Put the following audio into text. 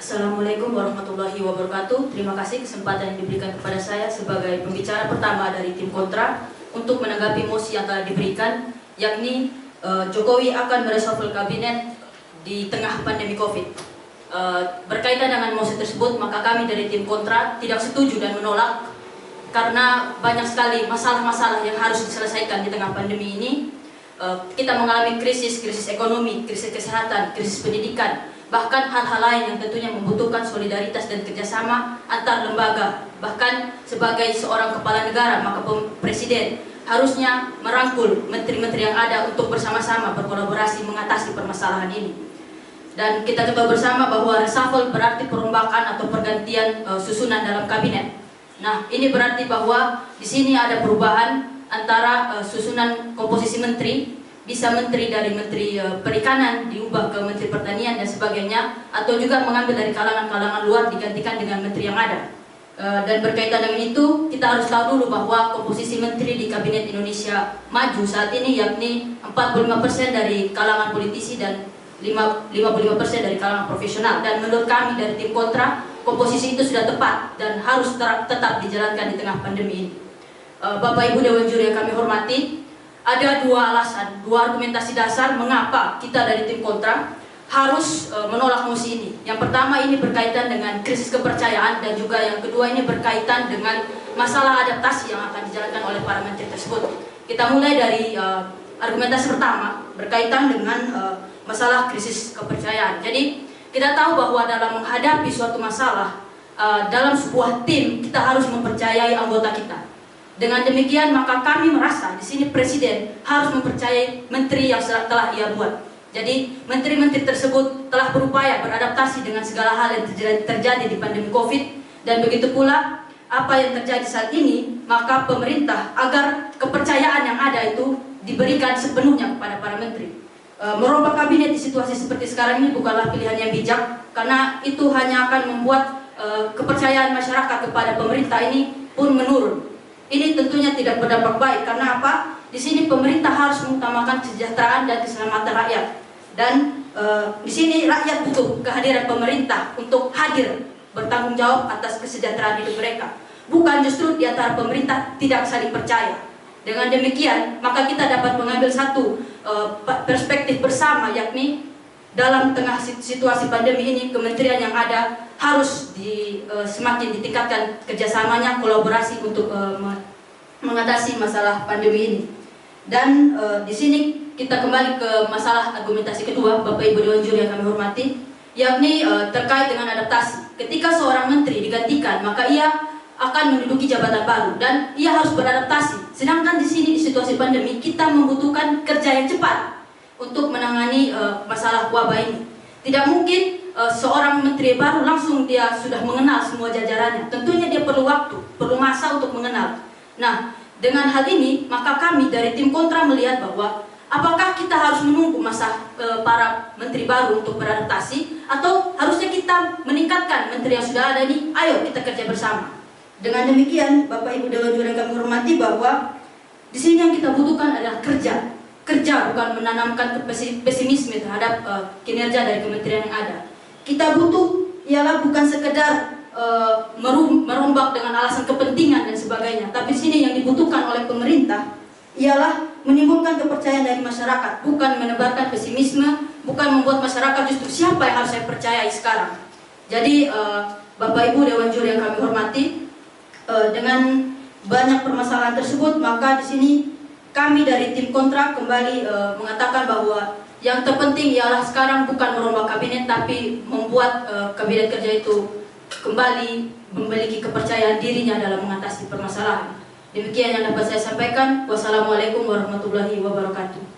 Assalamualaikum warahmatullahi wabarakatuh. Terima kasih kesempatan yang diberikan kepada saya sebagai pembicara pertama dari tim kontra untuk menanggapi mosi yang telah diberikan, yakni Jokowi akan mereshuffle kabinet di tengah pandemi COVID. Berkaitan dengan mosi tersebut, maka kami dari tim kontra tidak setuju dan menolak karena banyak sekali masalah-masalah yang harus diselesaikan di tengah pandemi ini. Kita mengalami krisis ekonomi, krisis kesehatan, krisis pendidikan, bahkan hal-hal lain yang tentunya membutuhkan solidaritas dan kerjasama antar lembaga. Bahkan sebagai seorang kepala negara, maka presiden harusnya merangkul menteri-menteri yang ada untuk bersama-sama berkolaborasi mengatasi permasalahan ini. Dan kita ketahui bersama bahwa reshuffle berarti perombakan atau pergantian susunan dalam kabinet. Nah, ini berarti bahwa di sini ada perubahan antara susunan komposisi menteri, bisa menteri dari menteri perikanan diubah ke menteri pertanian dan sebagainya, atau juga mengambil dari kalangan-kalangan luar digantikan dengan menteri yang ada. Dan berkaitan dengan itu, kita harus tahu dulu bahwa komposisi menteri di Kabinet Indonesia Maju saat ini yakni 45% dari kalangan politisi dan 55% dari kalangan profesional. Dan menurut kami dari tim kontra, komposisi itu sudah tepat dan harus tetap dijalankan di tengah pandemi ini. Bapak Ibu Dewan Juri yang kami hormati, ada dua alasan, dua argumentasi dasar mengapa kita dari tim kontra harus menolak mosi ini. Yang pertama ini berkaitan dengan krisis kepercayaan, dan juga yang kedua ini berkaitan dengan masalah adaptasi yang akan dijalankan oleh para menteri tersebut. Kita mulai dari argumentasi pertama berkaitan dengan masalah krisis kepercayaan. Jadi kita tahu bahwa dalam menghadapi suatu masalah dalam sebuah tim, kita harus mempercayai anggota kita. Dengan demikian maka kami merasa di sini presiden harus mempercayai menteri yang telah ia buat. Jadi menteri-menteri tersebut telah berupaya beradaptasi dengan segala hal yang terjadi di pandemi COVID, dan begitu pula apa yang terjadi saat ini, maka pemerintah agar kepercayaan yang ada itu diberikan sepenuhnya kepada para menteri. Merombak kabinet di situasi seperti sekarang ini bukanlah pilihan yang bijak, karena itu hanya akan membuat kepercayaan masyarakat kepada pemerintah ini pun menurun. Ini tentunya tidak berdampak baik, karena apa? Di sini pemerintah harus mengutamakan kesejahteraan dan keselamatan rakyat. Dan di sini rakyat butuh kehadiran pemerintah untuk hadir bertanggung jawab atas kesejahteraan hidup mereka. Bukan justru di antara pemerintah tidak saling percaya. Dengan demikian, maka kita dapat mengambil satu perspektif bersama, yakni dalam tengah situasi pandemi ini, kementerian yang ada harus semakin ditingkatkan kerjasamanya, kolaborasi untuk mengatasi masalah pandemi ini. Dan di sini kita kembali ke masalah argumentasi kedua, Bapak Ibu Dewan Juri yang kami hormati, yakni terkait dengan adaptasi. Ketika seorang menteri digantikan, maka ia akan menduduki jabatan baru dan ia harus beradaptasi. Sedangkan di sini di situasi pandemi kita membutuhkan kerja yang cepat untuk menangani masalah wabah ini. Tidak mungkin seorang menteri baru langsung dia sudah mengenal semua jajarannya. Tentunya dia perlu waktu, perlu masa untuk mengenal. Nah, dengan hal ini maka kami dari tim kontra melihat bahwa apakah kita harus menunggu masa para menteri baru untuk beradaptasi, atau harusnya kita meningkatkan menteri yang sudah ada ini, ayo kita kerja bersama. Dengan demikian, Bapak Ibu Dewan Juri yang kami hormati, bahwa di sini yang kita butuhkan adalah kerja. Kerja, bukan menanamkan pesimisme terhadap kinerja dari kementerian yang ada. Kita butuh ialah bukan sekedar merombak dengan alasan kepentingan dan sebagainya, tapi di sini yang dibutuhkan oleh pemerintah ialah menimbulkan kepercayaan dari masyarakat, bukan menebarkan pesimisme, bukan membuat masyarakat justru siapa yang harus saya percayai sekarang. Jadi Bapak Ibu Dewan Juri yang kami hormati, dengan banyak permasalahan tersebut, maka di sini kami dari tim kontra kembali mengatakan bahwa yang terpenting ialah sekarang bukan merombak kabinet, tapi membuat kabinet kerja itu kembali memiliki kepercayaan dirinya dalam mengatasi permasalahan. Demikian yang dapat saya sampaikan. Wassalamualaikum warahmatullahi wabarakatuh.